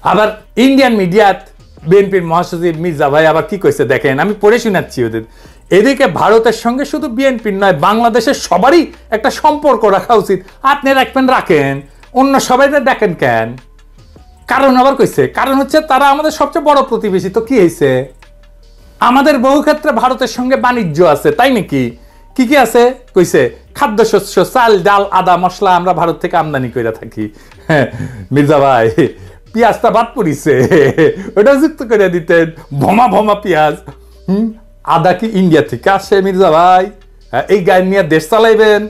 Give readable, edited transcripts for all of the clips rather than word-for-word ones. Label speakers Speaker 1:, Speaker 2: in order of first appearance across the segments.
Speaker 1: আবার ইন্ডিয়ান মিডিয়াত বিএনপির মহাসচিব মির্জা ভাই আবার কি কইছে দেখেন, আমি পড়ে শোনাচ্ছি ওদের। এদিকে ভারতের সঙ্গে শুধু বিএনপির নয়, বাংলাদেশের সবারই একটা সম্পর্ক রাখা উচিত। আপনি রাখবেন, রাখেন, অন্য সবাই দেখেন কেন? কারণ আবার কইছে, কারণ হচ্ছে তারা আমাদের সবচেয়ে বড় প্রতিবেশী। তো কি হয়েছে? আমাদের বহু ক্ষেত্রে ভারতের সঙ্গে বাণিজ্য আছে, তাই নাকি? কি কি আছে কইছে? খাদ্যশস্য, চাল, ডাল, আদা, মশলা আমরা ভারত থেকে আমদানি করে থাকি। হ্যাঁ মির্জা ভাই, পেঁয়াজটা বাদ পড়িছে, ওটা যুক্ত করে দিতেন। ভমা ভমা পেঁয়াজ। আদা কি ইন্ডিয়া থেকে আসে মির্জা ভাই? এই গায়ে নিয়ে দেশ চালাইবেন?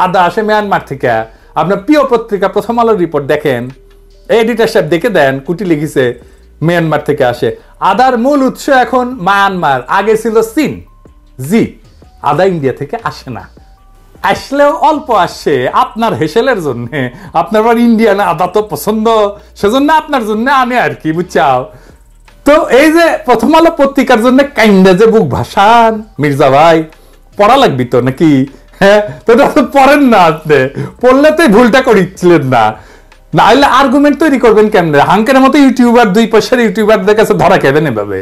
Speaker 1: আদা আসে মিয়ানমার থেকে। আপনার প্রিয় পত্রিকা প্রথম আলোর রিপোর্ট দেখেন, এডিটর সাহেব দেখে দেন, কুটি লিখেছে মিয়ানমার থেকে আসে। আদার মূল উৎস এখন মায়ানমার, আগে ছিল চীন। জি, আদা ইন্ডিয়া থেকে আসে না, আসলেও অল্প আসে আপনার হেসেলের জন্য। আপনার ইন্ডিয়ান আদা তো পছন্দ, সেজন্য আপনার জন্য আনে আর কি, বুঝছাও? তো এই যে প্রথম আলো পত্রিকার জন্য কাইন্ডা যে বুক ভাসান মির্জা ভাই, পড়া লাগবি তো নাকি? হ্যাঁ, তো পড়েন না, আপনি পড়লে তো ভুলটা করিচ্ছিলেন না। না হলে আর্গুমেন্ট তৈরি করবেন কেমনে? হাঙ্কের মতো ইউটিউবার, 2 পয়সার ইউটিউবারদের কাছে ধরা খেবেন এভাবে।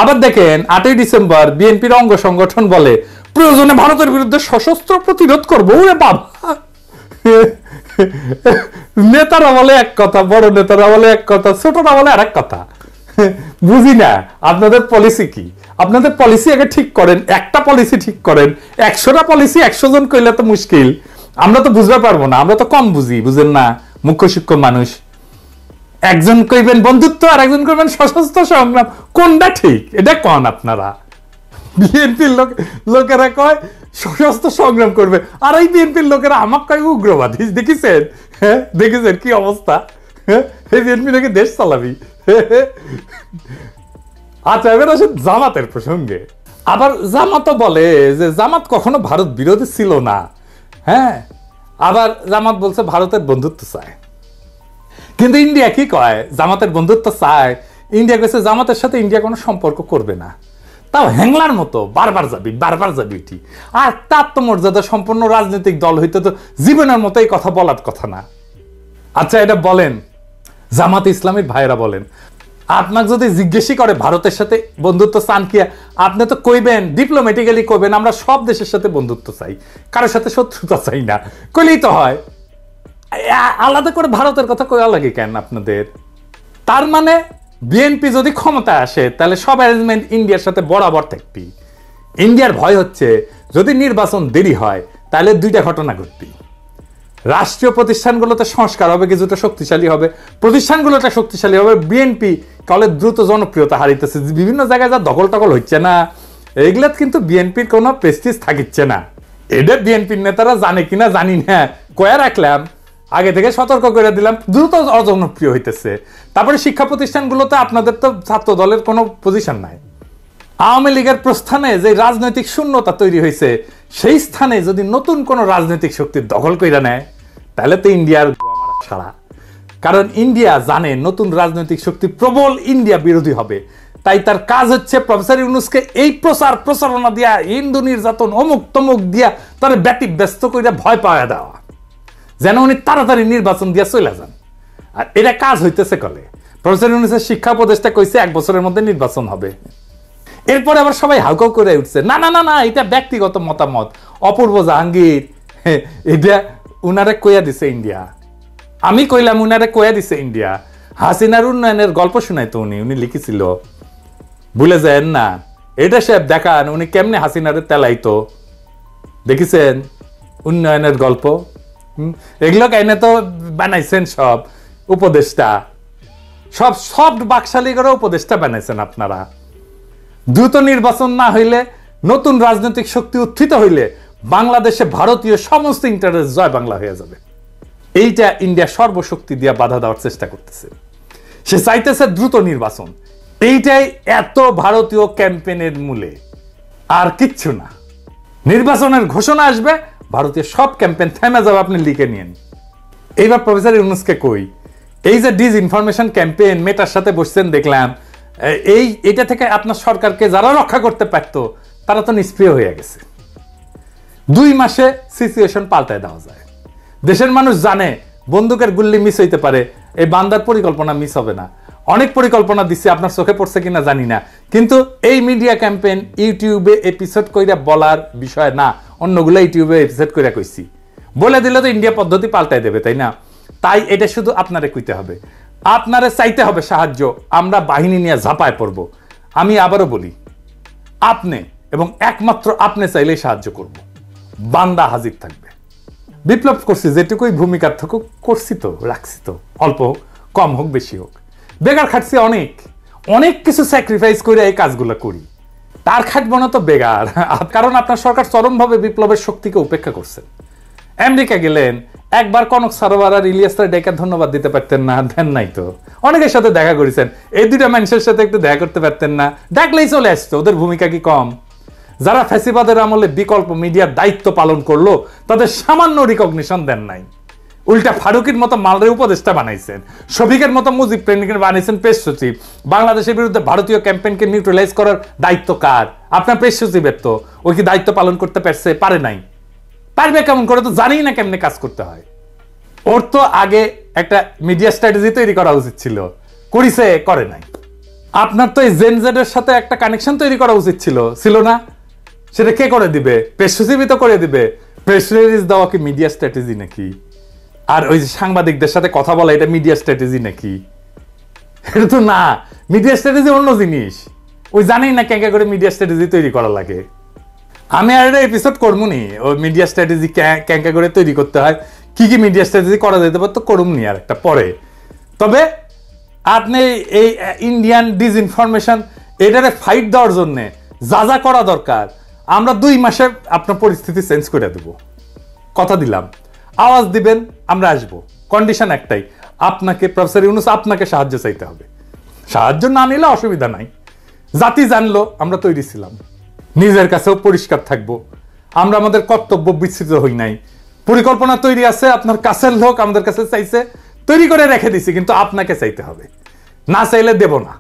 Speaker 1: আবার দেখেন 8ই ডিসেম্বর বিএনপির অঙ্গ সংগঠন বলে প্রয়োজনে ভারতের বিরুদ্ধে সশস্ত্র প্রতিরোধ করবো। ওরে বাবা, নেতারা বলে এক কথা, বড় নেতারা বলে এক কথা, ছোটরা বলে আর এক কথা। বুঝি না আপনাদের পলিসি কি? আপনাদের পলিসি আগে ঠিক করেন, একটা পলিসি ঠিক করেন। 100টা পলিসি 100 জন কইলে তো মুশকিল, আমরা তো বুঝতে পারবো না, আমরা তো কম বুঝি, বুঝেন না, মুখ্য শিক্ষক মানুষ। একজন কইবেন বন্ধুত্ব আর একজন কইবেন সশস্ত্র সংগ্রাম, কোনটা ঠিক এটা কন আপনারা? বিএনপির লোকেরা কয় সশস্ত্র সংগ্রাম করবে, আর এই বিএনপির লোকেরা আমাকে কয় উগ্রবাদী। দেখেছেন? হ্যাঁ দেখেছেন কি অবস্থা? হ্যাঁ, এই বিএনপি নাকি দেশ চালাবি। আচ্ছা, এবার আসে জামাতের প্রসঙ্গে। আবার জামাত বলে যে জামাত কখনো ভারত বিরোধী ছিল না। হ্যাঁ, আবার জামাত বলছে ভারতের বন্ধুত্ব চায়, কিন্তু ইন্ডিয়া কি কয়? জামাতের বন্ধুত্ব চায়। ইন্ডিয়া কইছে জামাতের সাথে ইন্ডিয়া কোনো সম্পর্ক করবে না। তাও হ্যাংলার মতো বারবার যাবি, বারবার যাবি এটি। আর তার তো মর্যাদা সম্পন্ন রাজনৈতিক দল হইতে তো জীবনের মতো এই কথা বলার কথা না। আচ্ছা, এটা বলেন জামাত ইসলামের ভাইরা বলেন, আপনাকে যদি জিজ্ঞেসই করে ভারতের সাথে বন্ধুত্ব চান কি, আপনি তো কইবেন, ডিপ্লোম্যাটিক্যালি কইবেন আমরা সব দেশের সাথে বন্ধুত্ব চাই, কারোর সাথে শত্রুতা চাই না, কইলেই তো হয়। আলাদা করে ভারতের কথা কয়া লাগে কেন আপনাদের? তার মানে বিএনপি যদি ক্ষমতা আসে তাহলে সব অ্যারেঞ্জমেন্ট ইন্ডিয়ার সাথে বরাবর থাকবি। ইন্ডিয়ার ভয় হচ্ছে যদি নির্বাচন দেরি হয় তাহলে 2টা ঘটনা ঘটবি। রাষ্ট্রীয় প্রতিষ্ঠানগুলোতে সংস্কার হবে, কিছুটা শক্তিশালী হবে, প্রতিষ্ঠানগুলোটা শক্তিশালী হবে। বিএনপি কলে দ্রুত জনপ্রিয়তা হারিতেছে, বিভিন্ন জায়গায় যা দখল টকল হচ্ছে না, এগুলা কিন্তু বিএনপির কোনো প্রেস্টিজ থাকিচ্ছে না। এটা বিএনপির নেতারা জানে কিনা জানি না, কয়া রাখলাম, আগে থেকে সতর্ক করে দিলাম, দ্রুত অজনপ্রিয় হইতেছে। তারপরে শিক্ষা প্রতিষ্ঠানগুলোতে আপনাদের তো ছাত্র দলের কোনো পজিশন নাই। আওয়ামী লীগের প্রস্থানে যে রাজনৈতিক শূন্যতা তৈরি হয়েছে, সেই স্থানে যদি নতুন কোন রাজনৈতিক শক্তির দখল কইরা নেয় তাহলে তো ইন্ডিয়ার সারা। কারণ ইন্ডিয়া জানে নতুন রাজনৈতিক শক্তি প্রবল ইন্ডিয়া বিরোধী হবে, তাই তার কাজ হচ্ছে প্রফেসর ইউনূসকে এই প্রচারণা দিয়া, হিন্দু নির্যাতন, অমুক তমুক দিয়া তার ব্যস্ত কইরা ভয় পাওয়া দেওয়া, যেন উনি তাড়াতাড়ি নির্বাচন দিয়া চলে যান। আর এটা কাজ হইতেছে কলে। প্রফেসর ইউনূসের শিক্ষা উপদেষ্টা কইছে 1 বছরের মধ্যে নির্বাচন হবে। এরপরে আবার সবাই হাউকাউ করে উঠছে, না না না না, এটা ব্যক্তিগত মতামত। অপূর্ব জাহাঙ্গীর এটা উনারে কইয়া দিছে ইন্ডিয়া, আমি কইলাম উনারে কইয়া দিছে ইন্ডিয়া। হাসিনার উন্নয়নের গল্প শুনাইতো উনি লিখেছিল, ভুলে যায় না? এটা সাহেব দেখান উনি কেমনে হাসিনারে তেলাইতো, দেখেছেন উন্নয়নের গল্প? এগুলো কাইনে তো বানাইছেন সব উপদেষ্টা, সব সফট বাকশালী করে উপদেষ্টা বানাইছেন আপনারা। দ্রুত নির্বাচন না হইলে, নতুন রাজনৈতিক শক্তি উত্থিত হইলে বাংলাদেশে ভারতীয় সমস্ত ইন্টারেস্ট জয় বাংলা হয়ে যাবে। এইটা ইন্ডিয়া সর্বশক্তি দিয়ে বাধা দেওয়ার চেষ্টা করতেছে। সে চাইতেছে দ্রুত নির্বাচন। এইটাই এত ভারতীয় ক্যাম্পেইনের মূলে, আর কিচ্ছু না। নির্বাচনের ঘোষণা আসবে, ভারতীয় সব ক্যাম্পেইন থেমে যাবে, আপনি লিখে নিন। এইবার প্রফেসর ইউনূসকে কই, এই যে ডিসইনফরমেশন ক্যাম্পেইন, মেটার সাথে বসছেন দেখলাম, এইটা থেকে আপনার সরকারকে যারা রক্ষা করতে পারতো তারা তো নিষ্ক্রিয় হয়ে গেছে। 2 মাসে সিচুয়েশন পাল্টায় দেওয়া যায়। দেশের মানুষ জানে বন্দুকের গুল্লি মিস হইতে পারে, এই বান্দার পরিকল্পনা মিস হবে না। অনেক পরিকল্পনা দিচ্ছে, আপনার চোখে পড়ছে কিনা জানি না, কিন্তু এই মিডিয়া ক্যাম্পেইন ইউটিউবে এপিসোড কইরা বলার বিষয় না, অন্যগুলো ইউটিউবে এপিসোড কইরা কইছি, বলে দিলে তো ইন্ডিয়া পদ্ধতি পাল্টাই দেবে, তাই না? তাই এটা শুধু আপনারে কইতে হবে, আপনারে চাইতে হবে সাহায্য, আমরা বাহিনী নিয়ে ঝাঁপায় পড়ব। আমি আবারও বলি, আপনি এবং একমাত্র আপনি চাইলেই সাহায্য করব, বান্দা হাজির থাকবে। বিপ্লব করছি যেটুকুই ভূমিকার থাকুক, করছি তো, রাখছি তো, অল্প হোক কম হোক বেশি হোক, বেগার খাটছি অনেক, অনেক কিছু স্যাক্রিফাইস করে এই কাজগুলো করি, তার খাটবো না তো বেগার। কারণ আপনার সরকার চরমভাবে বিপ্লবের শক্তিকে উপেক্ষা করছেন। আমেরিকা গেলেন, একবার কনক সারোয়ার আর ইলিয়াস ডেকে ধন্যবাদ দিতে পারতেন না? দেন নাই তো। অনেকের সাথে দেখা করেছেন, এই দুইটা মানুষের সাথে একটু দেখা করতে পারতেন না? ডাকলেই চলে আসতো, ওদের ভূমিকা কি কম? যারা ফ্যাসিবাদের আমলে বিকল্প মিডিয়ার দায়িত্ব পালন করলো, তাদের সামান্য রিকগনিশন দেন নাই। উল্টা ফারুকের মতো মালরে উপদেষ্টা বানাইছেন, শফিকের মতো মুজিব প্রেমিকের বানাইছেন প্রেস সচিব। বাংলাদেশের বিরুদ্ধে ভারতীয় ক্যাম্পেইনকে নিউট্রালাইজ করার দায়িত্ব কার? আপনার প্রেস সচিবের। তো ওই কি দায়িত্ব পালন করতে পারছে? পারে নাই। পারবে কেমন করে? তো জানি না কেমনে কাজ করতে হয়। ওর তো আগে একটা মিডিয়া স্ট্র্যাটেজি তৈরি করা উচিত ছিল, করিছে? করে নাই। আপনার তো এই জেনজেডের সাথে একটা কানেকশন তৈরি করা উচিত ছিল, ছিল না? সেটা কে করে দিবে? প্রেস সচিবই তো করে দিবে। প্রেস রিলিজ দেওয়া কি মিডিয়া স্ট্র্যাটেজি নাকি? আর ওই যে সাংবাদিকদের সাথে কথা বলা, এটা মিডিয়া স্ট্র্যাটেজি নাকি? এটা তো না, মিডিয়া স্ট্র্যাটেজি অন্য জিনিস। ওই জানেই না ক্যাঙ্কা করে মিডিয়া স্ট্র্যাটেজি তৈরি করা লাগে। আমি আর একটা এপিসোড করবো নি ওই মিডিয়া স্ট্র্যাটেজি ক্যাঙ্কা করে তৈরি করতে হয়, কি কি মিডিয়া স্ট্র্যাটেজি করা যেতে পারতো, করুম নি আর একটা পরে। তবে আপনি এই ইন্ডিয়ান ডিসইনফরমেশন এটারে ফাইট দেওয়ার জন্য যা যা করা দরকার, আমরা 2 মাসে আপনার পরিস্থিতি চেঞ্জ করে দেব, কথা দিলাম। আওয়াজ দিবেন, আমরা আসবো। কন্ডিশন একটাই, আপনাকে প্রফেসর ইউনূস আপনাকে সাহায্য চাইতে হবে। সাহায্য না নিলে অসুবিধা নাই, জাতি জানলো আমরা তৈরি ছিলাম, নিজের কাছেও পরিষ্কার থাকবো, আমরা আমাদের কর্তব্য বিস্তৃত হই নাই। পরিকল্পনা তৈরি আছে, আপনার কাছের লোক আমাদের কাছে চাইছে, তৈরি করে রেখে দিছি, কিন্তু আপনাকে চাইতে হবে। না চাইলে দেব না।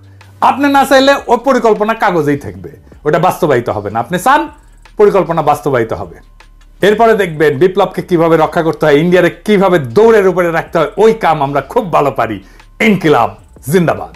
Speaker 1: আপনি না চাইলে ওই পরিকল্পনা কাগজেই থাকবে, ওটা বাস্তবায়িত হবে না। আপনি চান, পরিকল্পনা বাস্তবায়িত হবে। এরপরে দেখবেন বিপ্লবকে কিভাবে রক্ষা করতে হয়, ইন্ডিয়ারে কিভাবে দৌড়ের উপরে রাখতে হয়, ওই কাম আমরা খুব ভালো পারি। ইনকিলাব জিন্দাবাদ।